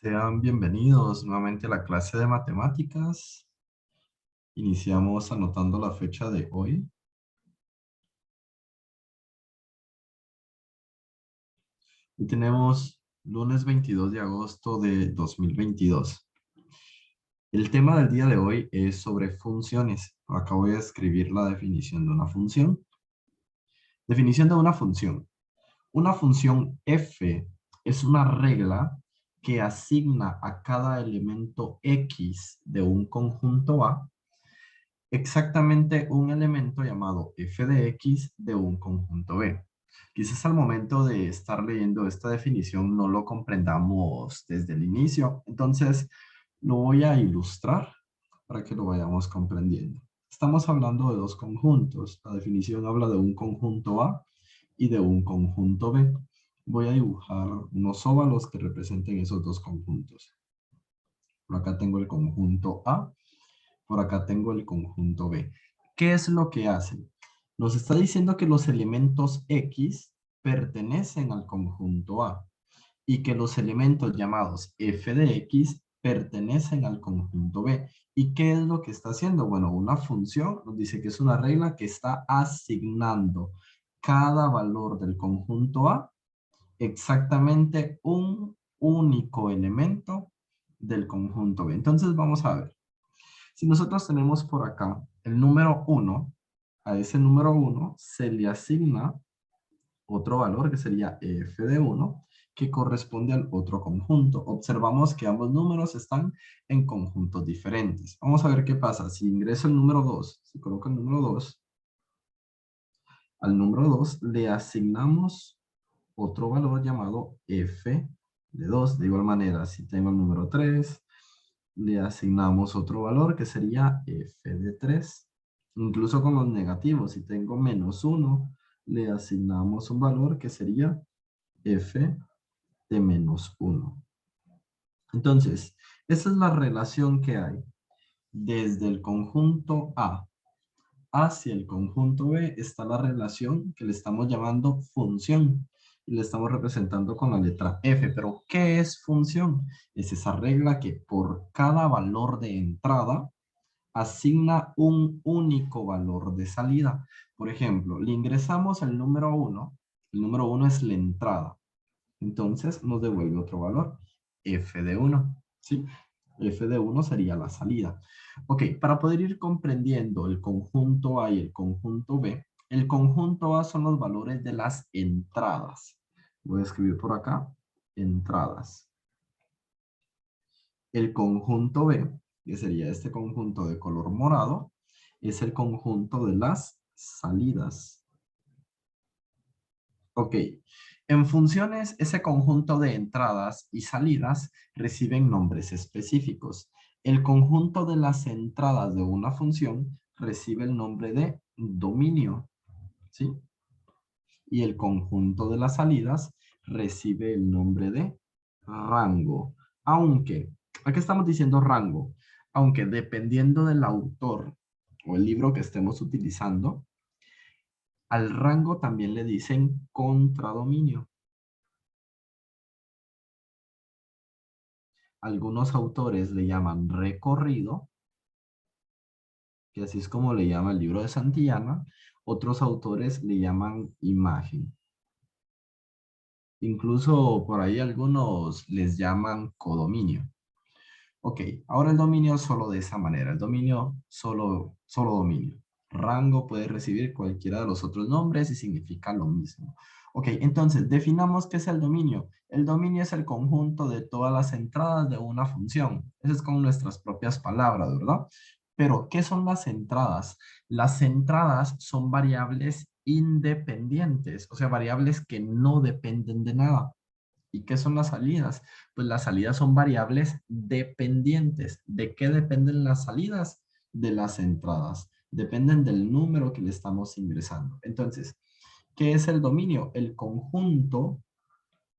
Sean bienvenidos nuevamente a la clase de matemáticas. Iniciamos anotando la fecha de hoy. Y tenemos lunes 22 de agosto de 2022. El tema del día de hoy es sobre funciones. Acá voy a escribir la definición de una función. Definición de una función. Una función f es una regla que asigna a cada elemento x de un conjunto A exactamente un elemento llamado f de x de un conjunto B. Quizás al momento de estar leyendo esta definición no lo comprendamos desde el inicio, entonces lo voy a ilustrar para que lo vayamos comprendiendo. Estamos hablando de dos conjuntos. La definición habla de un conjunto A y de un conjunto B. Voy a dibujar unos óvalos que representen esos dos conjuntos. Por acá tengo el conjunto A. Por acá tengo el conjunto B. ¿Qué es lo que hacen? Nos está diciendo que los elementos X pertenecen al conjunto A y que los elementos llamados f de X pertenecen al conjunto B. ¿Y qué es lo que está haciendo? Bueno, una función nos dice que es una regla que está asignando cada valor del conjunto A exactamente un único elemento del conjunto B. Entonces vamos a ver. Si nosotros tenemos por acá el número 1, a ese número 1 se le asigna otro valor que sería f de 1, que corresponde al otro conjunto. Observamos que ambos números están en conjuntos diferentes. Vamos a ver qué pasa. Si ingreso el número 2, si coloco el número 2, al número 2 le asignamos otro valor llamado f de 2. De igual manera, si tengo el número 3, le asignamos otro valor que sería f de 3. Incluso con los negativos, si tengo menos 1, le asignamos un valor que sería f de menos 1. Entonces, esa es la relación que hay desde el conjunto A hacia el conjunto B. Está la relación que le estamos llamando función y le estamos representando con la letra F. Pero, ¿qué es función? Es esa regla que por cada valor de entrada asigna un único valor de salida. Por ejemplo, le ingresamos el número 1. El número 1 es la entrada. Entonces nos devuelve otro valor, f de 1. ¿Sí? F de 1 sería la salida. Ok, para poder ir comprendiendo el conjunto A y el conjunto B, el conjunto A son los valores de las entradas. Voy a escribir por acá, entradas. El conjunto B, que sería este conjunto de color morado, es el conjunto de las salidas. Ok, en funciones, ese conjunto de entradas y salidas reciben nombres específicos. El conjunto de las entradas de una función recibe el nombre de dominio, ¿sí? Y el conjunto de las salidas recibe el nombre de rango. Aunque, aquí estamos diciendo rango, aunque dependiendo del autor o el libro que estemos utilizando, al rango también le dicen contradominio. Algunos autores le llaman recorrido, que así es como le llama el libro de Santillana. Otros autores le llaman imagen. Incluso por ahí algunos les llaman codominio. Ok, ahora el dominio solo de esa manera. El dominio solo dominio. Rango puede recibir cualquiera de los otros nombres y significa lo mismo. Ok, entonces definamos qué es el dominio. El dominio es el conjunto de todas las entradas de una función. Eso es con nuestras propias palabras, ¿verdad? Pero, ¿qué son las entradas? Las entradas son variables independientes, o sea, variables que no dependen de nada. ¿Y qué son las salidas? Pues las salidas son variables dependientes. ¿De qué dependen las salidas? De las entradas. Dependen del número que le estamos ingresando. Entonces, ¿qué es el dominio? El conjunto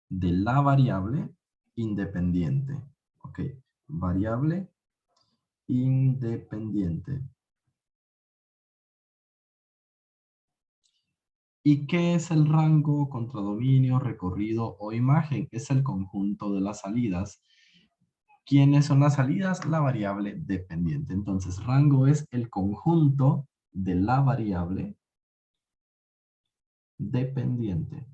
de la variable independiente. Ok, variable independiente. ¿Y qué es el rango, contradominio, recorrido o imagen? Es el conjunto de las salidas ¿Quiénes son las salidas? La variable dependiente. Entonces, rango es el conjunto de la variable dependiente.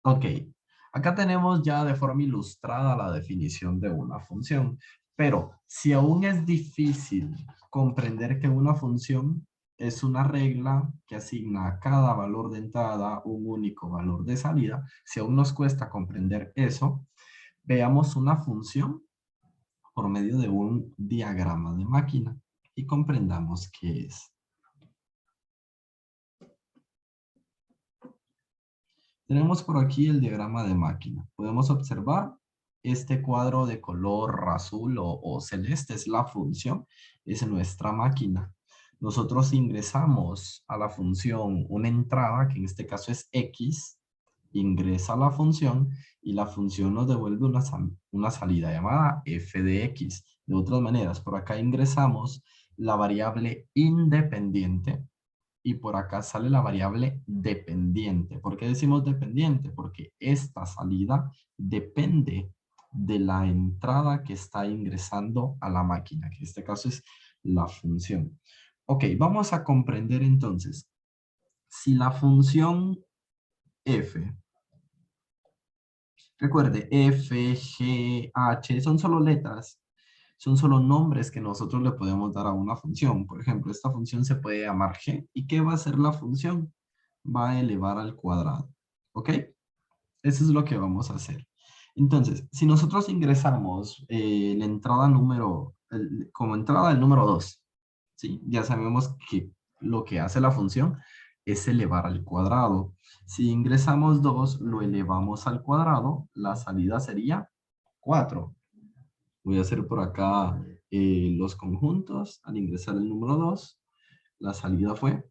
Ok, acá tenemos ya de forma ilustrada la definición de una función, pero si aún es difícil comprender que una función es una regla que asigna a cada valor de entrada un único valor de salida, si aún nos cuesta comprender eso, veamos una función por medio de un diagrama de máquina y comprendamos qué es. Tenemos por aquí el diagrama de máquina. Podemos observar este cuadro de color azul o celeste, es la función, es nuestra máquina. Nosotros ingresamos a la función una entrada, que en este caso es X, ingresa la función y la función nos devuelve una salida llamada f de x. De otras maneras, por acá ingresamos la variable independiente y por acá sale la variable dependiente. ¿Por qué decimos dependiente? Porque esta salida depende de la entrada que está ingresando a la máquina, que en este caso es la función. Ok, vamos a comprender entonces. Si la función f, recuerde, f, g, h, son solo letras, son solo nombres que nosotros le podemos dar a una función. Por ejemplo, esta función se puede llamar g. ¿Y qué va a hacer la función? Va a elevar al cuadrado. ¿Ok? Eso es lo que vamos a hacer. Entonces, si nosotros ingresamos la entrada como entrada el número 2, ¿sí? Ya sabemos que lo que hace la función es elevar al cuadrado. Si ingresamos 2, lo elevamos al cuadrado, la salida sería 4. Voy a hacer por acá los conjuntos. Al ingresar el número 2, la salida fue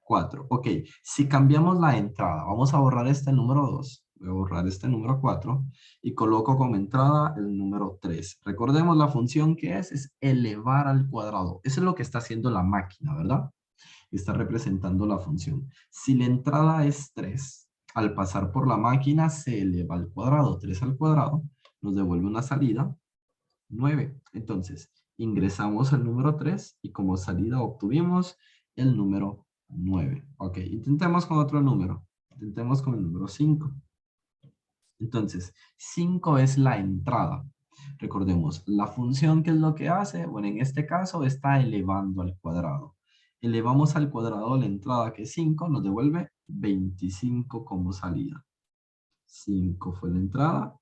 4. Ok, si cambiamos la entrada, vamos a borrar este número 2. Voy a borrar este número 4 y coloco como entrada el número 3. Recordemos la función que es elevar al cuadrado. Eso es lo que está haciendo la máquina, ¿verdad? Está representando la función. Si la entrada es 3, al pasar por la máquina se eleva al cuadrado. 3 al cuadrado nos devuelve una salida 9. Entonces, ingresamos el número 3 y como salida obtuvimos el número 9. Ok, intentemos con otro número. Intentemos con el número 5. Entonces, 5 es la entrada. Recordemos, la función, ¿qué es lo que hace? Bueno, en este caso está elevando al cuadrado. Elevamos al cuadrado la entrada, que es 5, nos devuelve 25 como salida. 5 fue la entrada,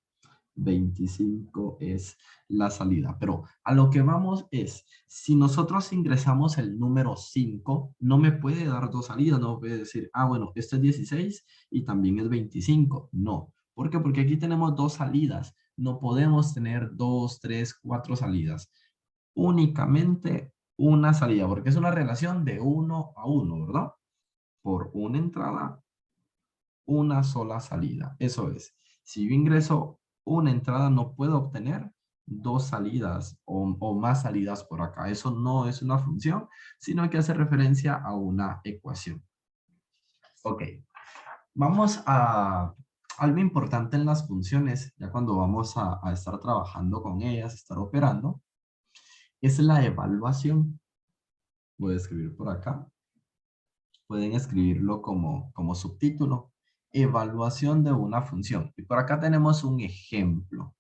25 es la salida. Pero a lo que vamos es, si nosotros ingresamos el número 5, no me puede dar dos salidas, no me puede decir, ah, bueno, esto es 16 y también es 25. No. ¿Por qué? Porque aquí tenemos dos salidas. No podemos tener 2, 3, 4 salidas. Únicamente una salida, porque es una relación de 1 a 1, ¿verdad? Por una entrada, una sola salida. Eso es, si yo ingreso una entrada, no puedo obtener dos salidas o más salidas por acá. Eso no es una función, sino que hace referencia a una ecuación. Ok, vamos a algo importante en las funciones, ya cuando vamos a estar trabajando con ellas, estar operando, es la evaluación. Voy a escribir por acá. Pueden escribirlo como subtítulo. Evaluación de una función. Y por acá tenemos un ejemplo.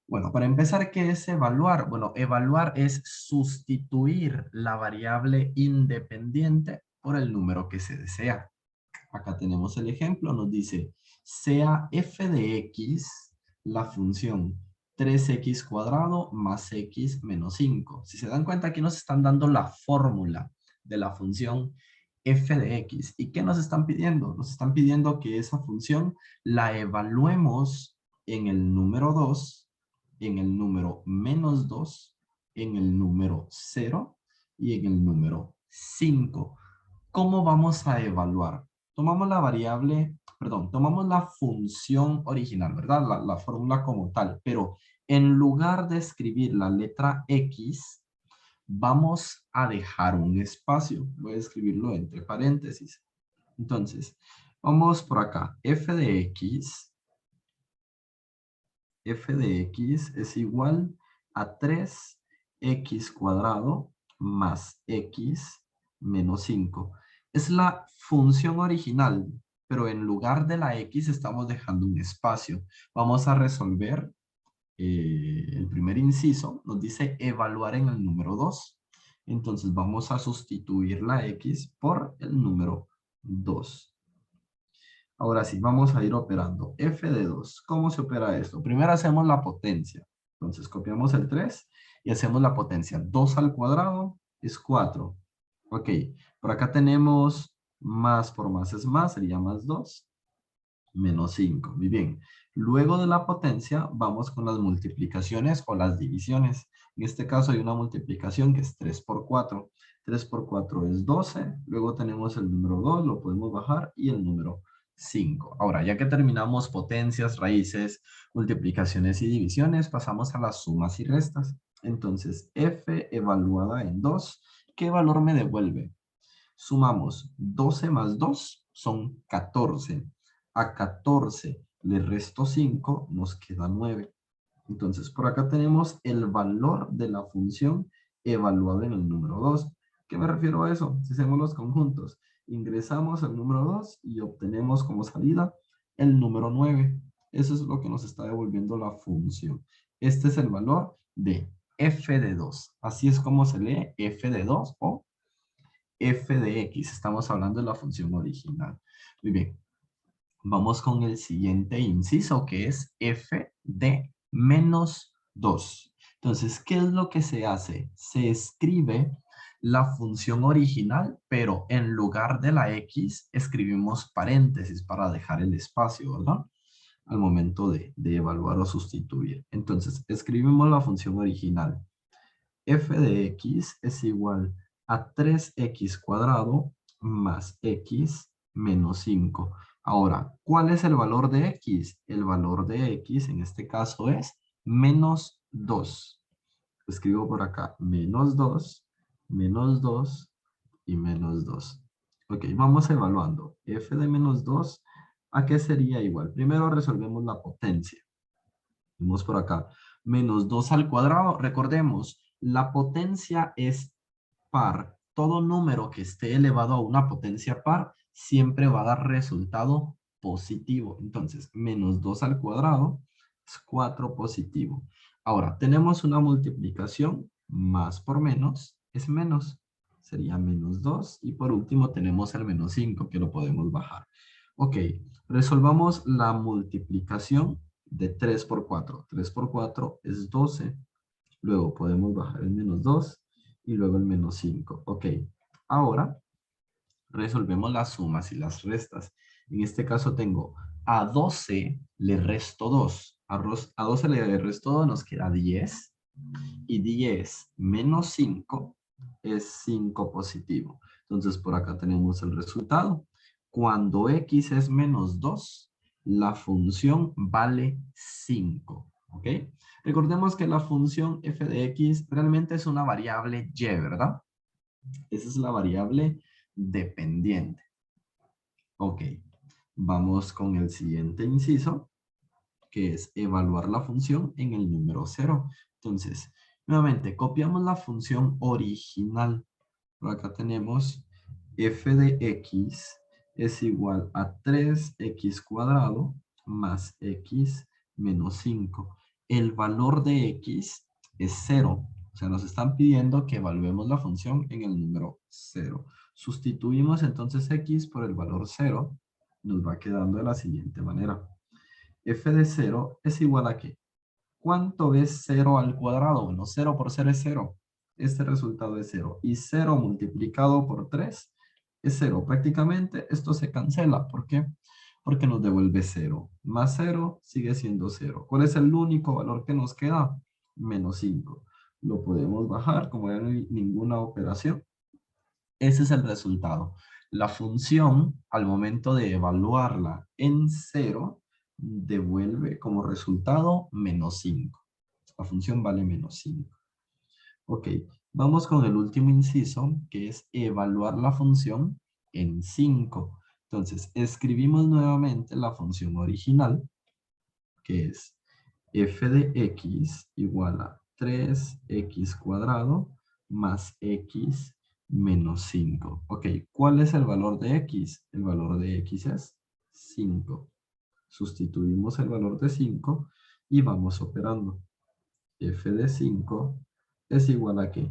Bueno, para empezar, ¿qué es evaluar? Bueno, evaluar es sustituir la variable independiente por el número que se desea. Acá tenemos el ejemplo, nos dice, sea f de x la función 3x cuadrado más x menos 5. Si se dan cuenta, aquí nos están dando la fórmula de la función f de x. ¿Y qué nos están pidiendo? Nos están pidiendo que esa función la evaluemos en el número 2, en el número menos 2, en el número 0 y en el número 5. ¿Cómo vamos a evaluar? Tomamos la variable, perdón, tomamos la función original, ¿verdad? La fórmula como tal, pero en lugar de escribir la letra X, vamos a dejar un espacio. Voy a escribirlo entre paréntesis. Entonces, vamos por acá. F de X f de x es igual a 3x cuadrado más x menos 5. Es la función original, pero en lugar de la x estamos dejando un espacio. Vamos a resolver el primer inciso. Nos dice evaluar en el número 2. Entonces vamos a sustituir la x por el número 2. Ahora sí, vamos a ir operando. F de 2. ¿Cómo se opera esto? Primero hacemos la potencia. Entonces copiamos el 3 y hacemos la potencia. 2 al cuadrado es 4. Ok, por acá tenemos más por más es más, sería más 2, menos 5. Muy bien. Luego de la potencia vamos con las multiplicaciones o las divisiones. En este caso hay una multiplicación que es 3 por 4. 3 por 4 es 12. Luego tenemos el número 2, lo podemos bajar, y el número 5. Ahora, ya que terminamos potencias, raíces, multiplicaciones y divisiones, pasamos a las sumas y restas. Entonces, f evaluada en 2, ¿qué valor me devuelve? Sumamos 12 más 2 son 14. A 14 le resto 5, nos queda 9. Entonces, por acá tenemos el valor de la función evaluada en el número 2. ¿Qué me refiero a eso? Si hacemos los conjuntos, ingresamos el número 2 y obtenemos como salida el número 9. Eso es lo que nos está devolviendo la función. Este es el valor de f de 2. Así es como se lee f de 2 o f de x. Estamos hablando de la función original. Muy bien. Vamos con el siguiente inciso, que es f de menos 2. Entonces, ¿qué es lo que se hace? Se escribe la función original, pero en lugar de la x, escribimos paréntesis para dejar el espacio, ¿verdad? Al momento de evaluar o sustituir. Entonces, escribimos la función original. F de x es igual a 3x cuadrado más x menos 5. Ahora, ¿cuál es el valor de x? El valor de x en este caso es menos 2. Escribo por acá menos 2 y menos 2. Ok, vamos evaluando. F de menos 2, ¿a qué sería igual? Primero resolvemos la potencia. Vamos por acá. Menos 2 al cuadrado. Recordemos, la potencia es par. Todo número que esté elevado a una potencia par siempre va a dar resultado positivo. Entonces, menos 2 al cuadrado es 4 positivo. Ahora, tenemos una multiplicación. Más por menos es menos. Sería menos 2. Y por último tenemos el menos 5 que lo podemos bajar. Ok, resolvamos la multiplicación de 3 por 4. 3 por 4 es 12. Luego podemos bajar el menos 2 y luego el menos 5. Ok, ahora resolvemos las sumas y las restas. En este caso tengo a 12 le resto 2. A 12 le resto 2, nos queda 10. Y 10 menos 5 es 5 positivo. Entonces por acá tenemos el resultado. Cuando x es menos 2, la función vale 5. ¿Ok? Recordemos que la función f de x realmente es una variable y, ¿verdad? Esa es la variable dependiente. Ok. Vamos con el siguiente inciso, que es evaluar la función en el número 0. Entonces, nuevamente, copiamos la función original. Por acá tenemos f de x es igual a 3x cuadrado más x menos 5. El valor de x es 0. O sea, nos están pidiendo que evaluemos la función en el número 0. Sustituimos entonces x por el valor 0. Nos va quedando de la siguiente manera. F de 0 es igual a ¿qué? ¿Cuánto es 0 al cuadrado? Bueno, 0 por 0 es 0. Este resultado es 0. Y 0 multiplicado por 3 es 0. Prácticamente esto se cancela. ¿Por qué? Porque nos devuelve 0. Más 0 sigue siendo 0. ¿Cuál es el único valor que nos queda? Menos 5. Lo podemos bajar como ya no hay ninguna operación. Ese es el resultado. La función, al momento de evaluarla en 0, devuelve como resultado menos 5. La función vale menos 5. Ok, vamos con el último inciso, que es evaluar la función en 5. Entonces, escribimos nuevamente la función original, que es f de x igual a 3x cuadrado más x menos 5. Ok, ¿cuál es el valor de x? El valor de x es 5. Sustituimos el valor de 5 y vamos operando. F de 5 es igual a ¿qué?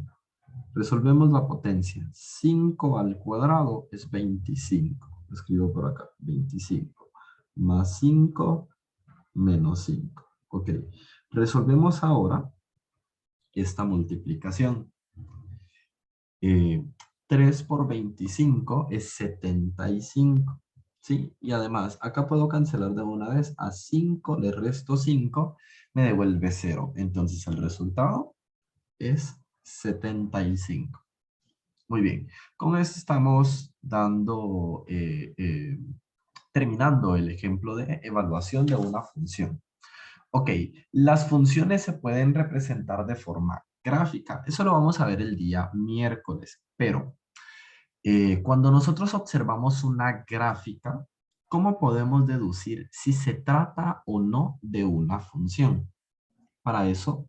Resolvemos la potencia. 5 al cuadrado es 25. Lo escribo por acá. 25 más 5 menos 5. Ok. Resolvemos ahora esta multiplicación. 3 por 25 es 75. ¿Sí? Y además, acá puedo cancelar de una vez. A 5 le resto 5, me devuelve 0. Entonces el resultado es 75. Muy bien. Con esto estamos terminando el ejemplo de evaluación de una función. Ok, las funciones se pueden representar de forma gráfica. Eso lo vamos a ver el día miércoles. Pero cuando nosotros observamos una gráfica, ¿cómo podemos deducir si se trata o no de una función? Para eso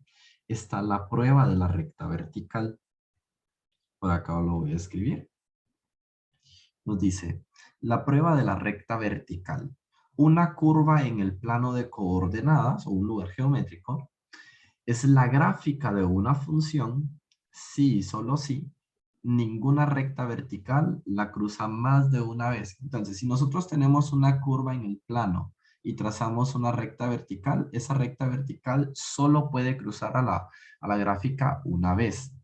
está la prueba de la recta vertical. Por acá lo voy a escribir. Nos dice, la prueba de la recta vertical. Una curva en el plano de coordenadas o un lugar geométrico es la gráfica de una función si y solo si ninguna recta vertical la cruza más de una vez. Entonces, si nosotros tenemos una curva en el plano y trazamos una recta vertical, esa recta vertical solo puede cruzar a la gráfica una vez.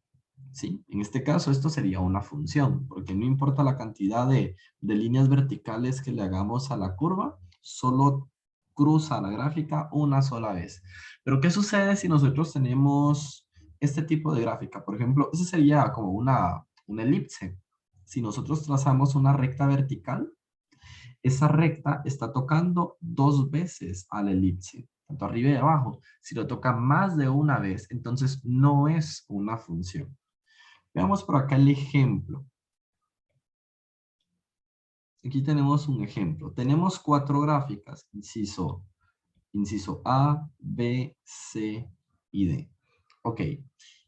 ¿Sí? En este caso, esto sería una función, porque no importa la cantidad de líneas verticales que le hagamos a la curva, solo cruza la gráfica una sola vez. Pero, ¿qué sucede si nosotros tenemos este tipo de gráfica? Por ejemplo, ese sería como una elipse. Si nosotros trazamos una recta vertical, esa recta está tocando dos veces a la elipse, tanto arriba y abajo. Si lo toca más de una vez, entonces no es una función. Veamos por acá el ejemplo. Aquí tenemos un ejemplo. Tenemos cuatro gráficas, inciso A, B, C y D. Ok,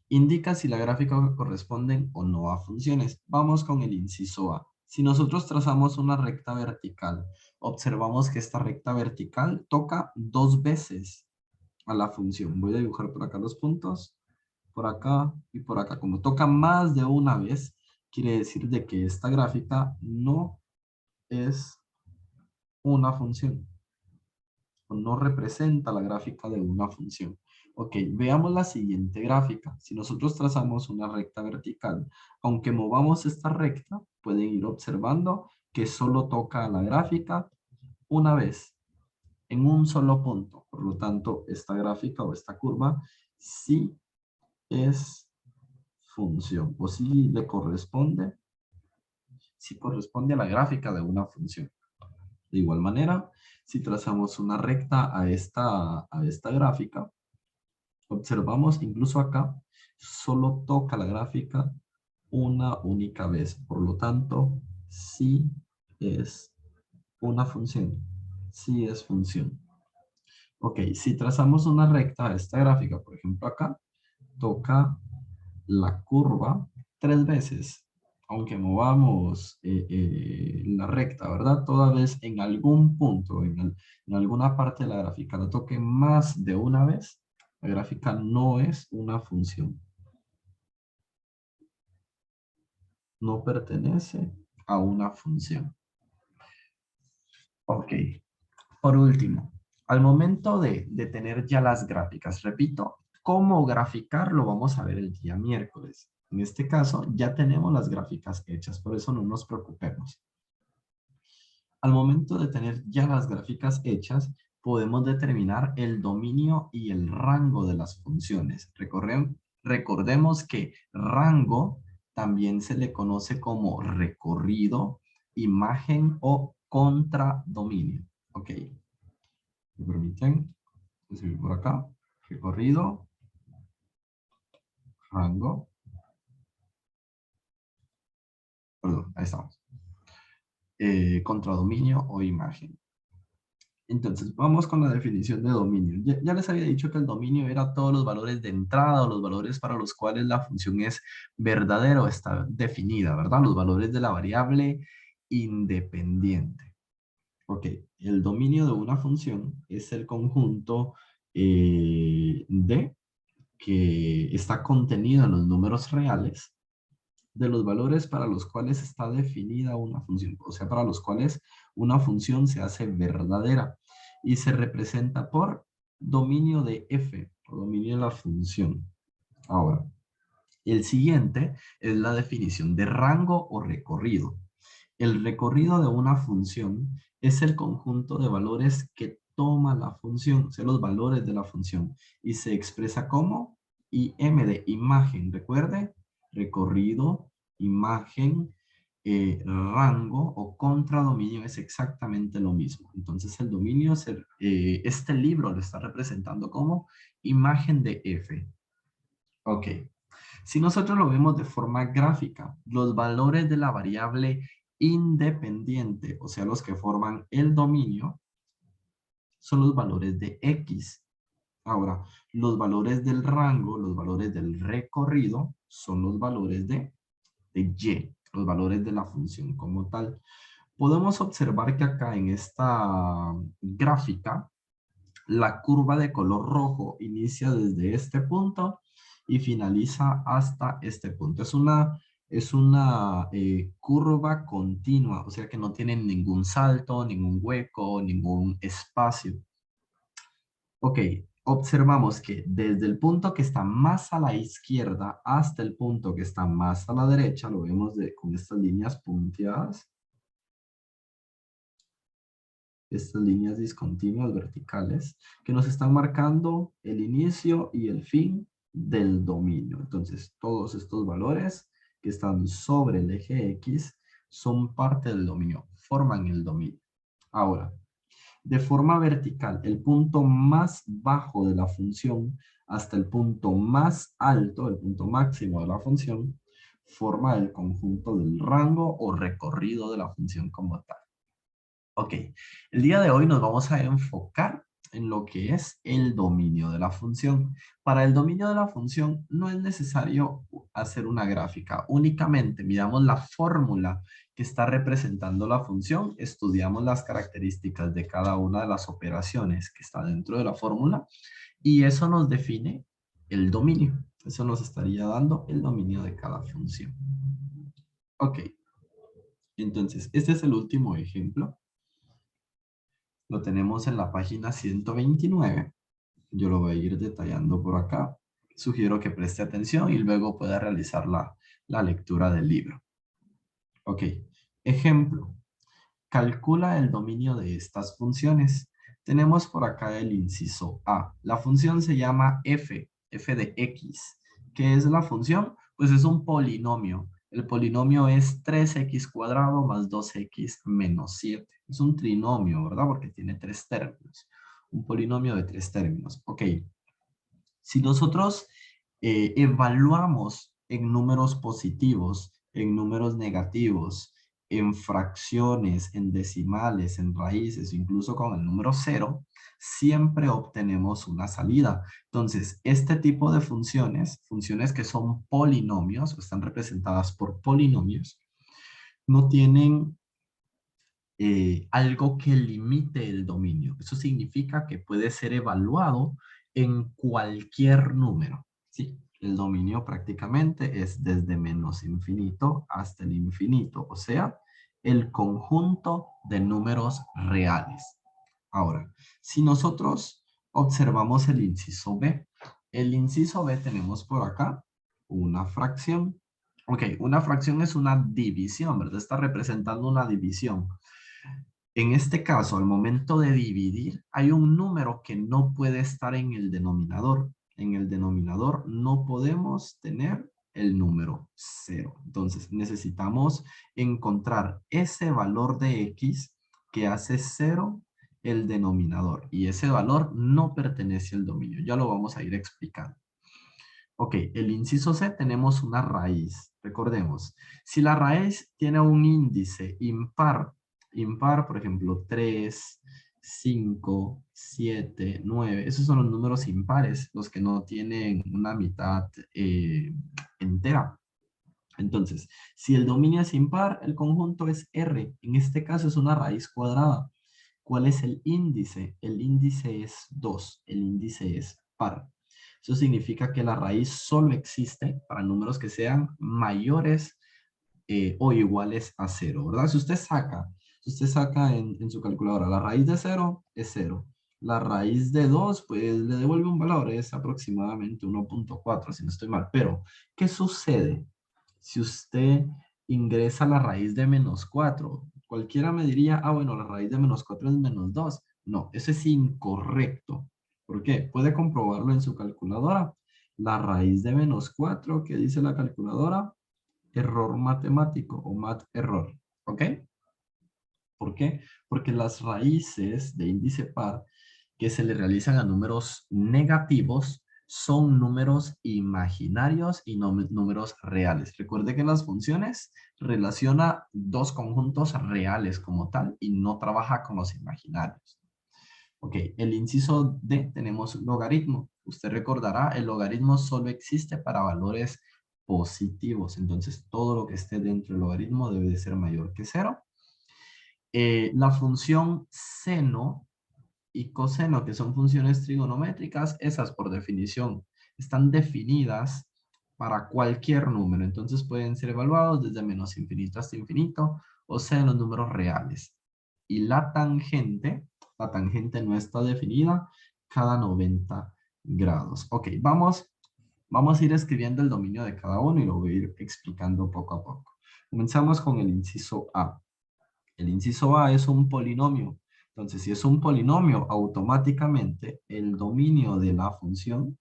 indica si la gráfica corresponde o no a funciones. Vamos con el inciso A. Si nosotros trazamos una recta vertical, observamos que esta recta vertical toca dos veces a la función. Voy a dibujar por acá los puntos, por acá y por acá. Como toca más de una vez, quiere decir de que esta gráfica no es una función o no representa la gráfica de una función. Ok, veamos la siguiente gráfica. Si nosotros trazamos una recta vertical, aunque movamos esta recta, pueden ir observando que solo toca la gráfica una vez, en un solo punto. Por lo tanto, esta gráfica o esta curva sí es función o sí le corresponde, sí corresponde a la gráfica de una función. De igual manera, si trazamos una recta a esta gráfica, observamos incluso acá, solo toca la gráfica una única vez. Por lo tanto, sí es una función. Sí es función. Ok, si trazamos una recta a esta gráfica, por ejemplo acá, toca la curva tres veces, aunque movamos la recta, ¿verdad? Toda vez en algún punto, en alguna parte de la gráfica, la toque más de una vez, la gráfica no es una función. No pertenece a una función. Ok, por último, al momento de tener ya las gráficas, repito, cómo graficar lo vamos a ver el día miércoles. En este caso, ya tenemos las gráficas hechas, por eso no nos preocupemos. Al momento de tener ya las gráficas hechas, podemos determinar el dominio y el rango de las funciones. Recordemos que rango también se le conoce como recorrido, imagen o contradominio. Ok, ¿me permiten? Escribir por acá. Recorrido, rango. Perdón, ahí estamos. Contradominio o imagen. Entonces, vamos con la definición de dominio. Ya les había dicho que el dominio era todos los valores de entrada o los valores para los cuales la función es verdadera o está definida, ¿verdad? Los valores de la variable independiente. Ok, el dominio de una función es el conjunto de que está contenido en los números reales de los valores para los cuales está definida una función, o sea, para los cuales una función se hace verdadera y se representa por dominio de f, o dominio de la función. Ahora, el siguiente es la definición de rango o recorrido. El recorrido de una función es el conjunto de valores que toma la función, o sea, los valores de la función, y se expresa como IM de imagen. Recuerde, recorrido, imagen, rango o contradominio es exactamente lo mismo. Entonces el dominio, este libro lo está representando como imagen de F. Ok. Si nosotros lo vemos de forma gráfica, los valores de la variable independiente, o sea, los que forman el dominio, son los valores de X. Ahora, los valores del rango, los valores del recorrido, son los valores de Y, los valores de la función como tal. Podemos observar que acá en esta gráfica, la curva de color rojo inicia desde este punto y finaliza hasta este punto. Es una curva continua, o sea que no tiene ningún salto, ningún hueco, ningún espacio. Ok, observamos que desde el punto que está más a la izquierda hasta el punto que está más a la derecha, lo vemos con estas líneas punteadas, estas líneas discontinuas verticales que nos están marcando el inicio y el fin del dominio. Entonces, todos estos valores que están sobre el eje X son parte del dominio, forman el dominio. Ahora, de forma vertical, el punto más bajo de la función hasta el punto más alto, el punto máximo de la función, forma el conjunto del rango o recorrido de la función como tal. Ok, el día de hoy nos vamos a enfocar en lo que es el dominio de la función. Para el dominio de la función no es necesario hacer una gráfica, únicamente miramos la fórmula que está representando la función, estudiamos las características de cada una de las operaciones que está dentro de la fórmula y eso nos define el dominio. Eso nos estaría dando el dominio de cada función. Ok, entonces este es el último ejemplo. Lo tenemos en la página 129. Yo lo voy a ir detallando por acá. Sugiero que preste atención y luego pueda realizar la lectura del libro. Ok. Ejemplo. Calcula el dominio de estas funciones. Tenemos por acá el inciso A. La función se llama f de x. ¿Qué es la función? Pues es un polinomio. El polinomio es 3x cuadrado más 2x menos 7. Es un trinomio, ¿verdad? Porque tiene 3 términos. Un polinomio de 3 términos. Ok. Si nosotros evaluamos en números positivos, en números negativos, en fracciones, en decimales, en raíces, incluso con el número 0, siempre obtenemos una salida. Entonces, este tipo de funciones, funciones que son polinomios, o están representadas por polinomios, no tienen algo que limite el dominio. Eso significa que puede ser evaluado en cualquier número, ¿sí? El dominio prácticamente es desde menos infinito hasta el infinito, o sea, el conjunto de números reales. Ahora, si nosotros observamos el inciso B, el inciso B tenemos por acá una fracción. Ok, una fracción es una división, ¿verdad? Está representando una división. En este caso, al momento de dividir, hay un número que no puede estar en el denominador. En el denominador no podemos tener el número 0. Entonces, necesitamos encontrar ese valor de x que hace 0 el denominador. Y ese valor no pertenece al dominio. Ya lo vamos a ir explicando. Ok, el inciso C tenemos una raíz. Recordemos, si la raíz tiene un índice impar, por ejemplo, 3, 5, 7, 9. Esos son los números impares, los que no tienen una mitad entera. Entonces, si el dominio es impar, el conjunto es R. En este caso es una raíz cuadrada. ¿Cuál es el índice? El índice es 2. El índice es par. Eso significa que la raíz solo existe para números que sean mayores o iguales a 0, ¿verdad? Si usted saca en su calculadora la raíz de 0, es 0. La raíz de 2, pues le devuelve un valor, es aproximadamente 1.4, si no estoy mal. Pero, ¿qué sucede si usted ingresa la raíz de menos 4? Cualquiera me diría, ah, bueno, la raíz de menos 4 es menos 2. No, eso es incorrecto. ¿Por qué? Puede comprobarlo en su calculadora. La raíz de menos 4, ¿qué dice la calculadora? Error matemático o mat error. ¿Ok? ¿Por qué? Porque las raíces de índice par que se le realizan a números negativos son números imaginarios y no números reales. Recuerde que en las funciones relaciona dos conjuntos reales como tal y no trabaja con los imaginarios. Ok, el inciso D tenemos logaritmo. Usted recordará, el logaritmo solo existe para valores positivos. Entonces, todo lo que esté dentro del logaritmo debe de ser mayor que 0. La función seno y coseno, que son funciones trigonométricas, esas por definición están definidas para cualquier número. Entonces, pueden ser evaluados desde menos infinito hasta infinito, o sea, en los números reales. Y la tangente no está definida cada 90 grados. Ok, vamos a ir escribiendo el dominio de cada uno y lo voy a ir explicando poco a poco. Comenzamos con el inciso A. El inciso A es un polinomio. Entonces, si es un polinomio, automáticamente el dominio de la función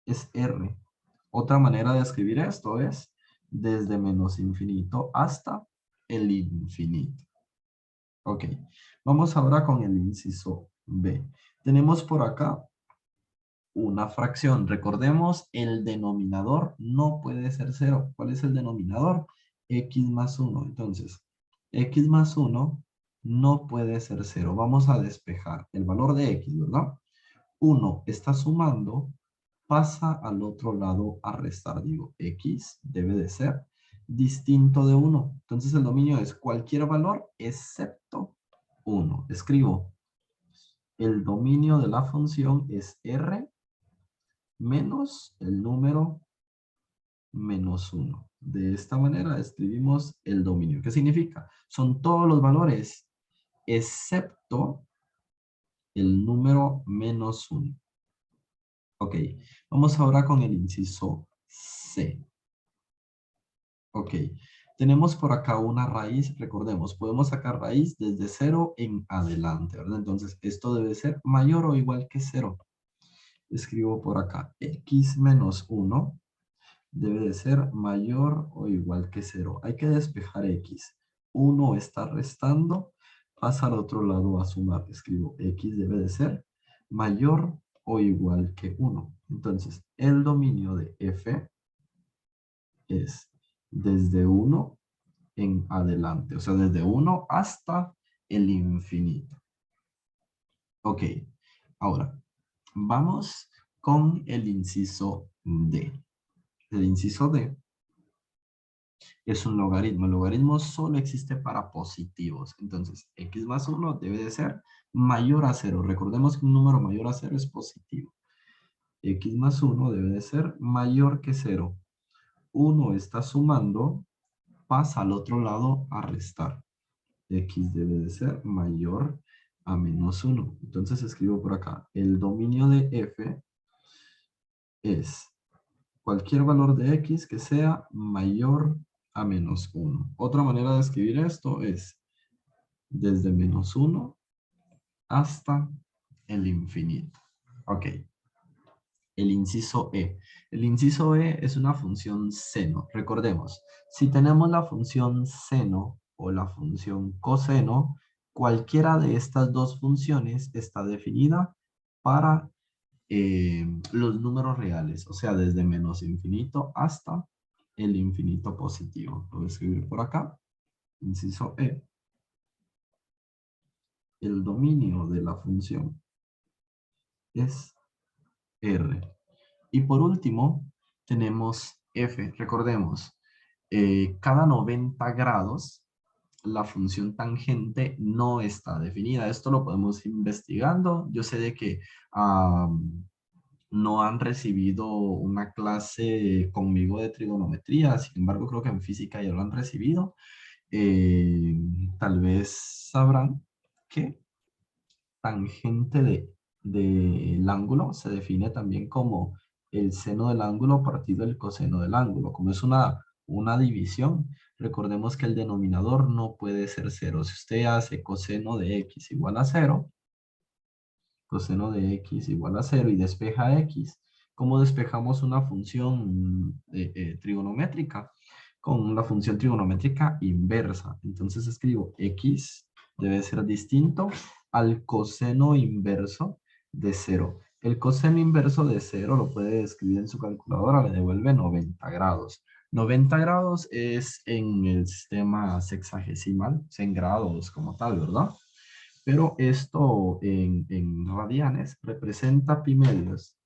es R. Otra manera de escribir esto es desde menos infinito hasta el infinito. Ok, vamos ahora con el inciso B. Tenemos por acá una fracción. Recordemos, el denominador no puede ser 0. ¿Cuál es el denominador? X más 1. Entonces, X más 1 no puede ser 0. Vamos a despejar el valor de X, ¿verdad? 1 está sumando, pasa al otro lado a restar. Digo, X debe de ser distinto de 1. Entonces el dominio es cualquier valor excepto 1. Escribo, el dominio de la función es R menos el número menos 1. De esta manera escribimos el dominio. ¿Qué significa? Son todos los valores excepto el número menos 1. Ok, vamos ahora con el inciso C. Ok, tenemos por acá una raíz, recordemos, podemos sacar raíz desde 0 en adelante, ¿verdad? Entonces, esto debe ser mayor o igual que 0. Escribo por acá, x menos 1 debe de ser mayor o igual que 0. Hay que despejar x. 1 está restando, pasa al otro lado a sumar. Escribo x debe de ser mayor o igual que 1. Entonces, el dominio de f es desde 1 en adelante. O sea, desde 1 hasta el infinito. Ok, ahora vamos con el inciso D. El inciso D es un logaritmo. El logaritmo solo existe para positivos. Entonces, x más 1 debe de ser mayor a 0. Recordemos que un número mayor a 0 es positivo. X más 1 debe de ser mayor que 0. 1 está sumando, pasa al otro lado a restar. X debe de ser mayor a menos 1. Entonces escribo por acá, el dominio de f es cualquier valor de x que sea mayor a menos 1. Otra manera de escribir esto es desde menos 1 hasta el infinito. Ok. El inciso E. El inciso E es una función seno. Recordemos, si tenemos la función seno o la función coseno, cualquiera de estas dos funciones está definida para los números reales, o sea, desde menos infinito hasta el infinito positivo. Lo voy a escribir por acá, inciso E. el dominio de la función es R. Y por último, tenemos F. Recordemos, cada 90 grados, la función tangente no está definida. Esto lo podemos ir investigando. Yo sé de que no han recibido una clase conmigo de trigonometría, sin embargo, creo que en física ya lo han recibido. Tal vez sabrán que tangente del ángulo se define también como el seno del ángulo partido del coseno del ángulo. Como es una división, recordemos que el denominador no puede ser cero. Si usted hace coseno de x igual a 0, coseno de x igual a 0 y despeja x, ¿cómo despejamos una función trigonométrica? Con la función trigonométrica inversa. Entonces escribo x debe ser distinto al coseno inverso de 0. El coseno inverso de 0 lo puede escribir en su calculadora, le devuelve 90 grados. 90 grados es en el sistema sexagesimal, es en grados como tal, ¿verdad? Pero esto en radianes representa pi medios.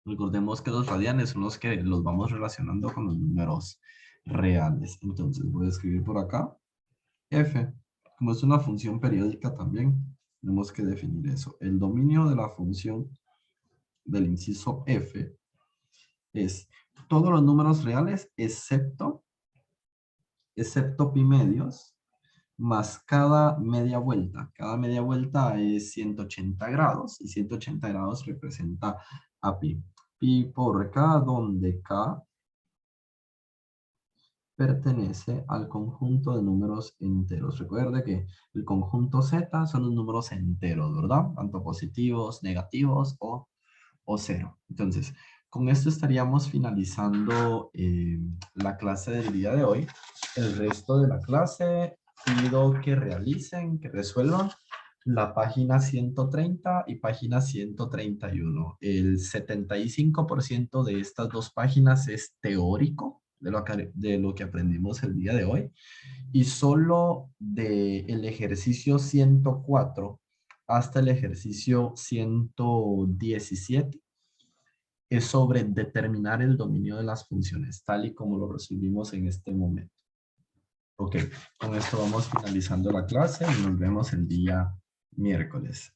Recordemos que los radianes son los que los vamos relacionando con los números reales. Entonces voy a escribir por acá f. Como es una función periódica también, tenemos que definir eso. El dominio de la función del inciso f es todos los números reales excepto pi medios más cada media vuelta. Cada media vuelta es 180 grados y 180 grados representa a pi. Pi por k, donde k pertenece al conjunto de números enteros. Recuerde que el conjunto z son los números enteros, ¿verdad? Tanto positivos, negativos o cero. Entonces, con esto estaríamos finalizando la clase del día de hoy. El resto de la clase pido que realicen, que resuelvan la página 130 y página 131. El 75% de estas dos páginas es teórico de lo que aprendimos el día de hoy y solo del ejercicio 104 hasta el ejercicio 117 es sobre determinar el dominio de las funciones, tal y como lo resolvimos en este momento. Ok, con esto vamos finalizando la clase y nos vemos el día miércoles.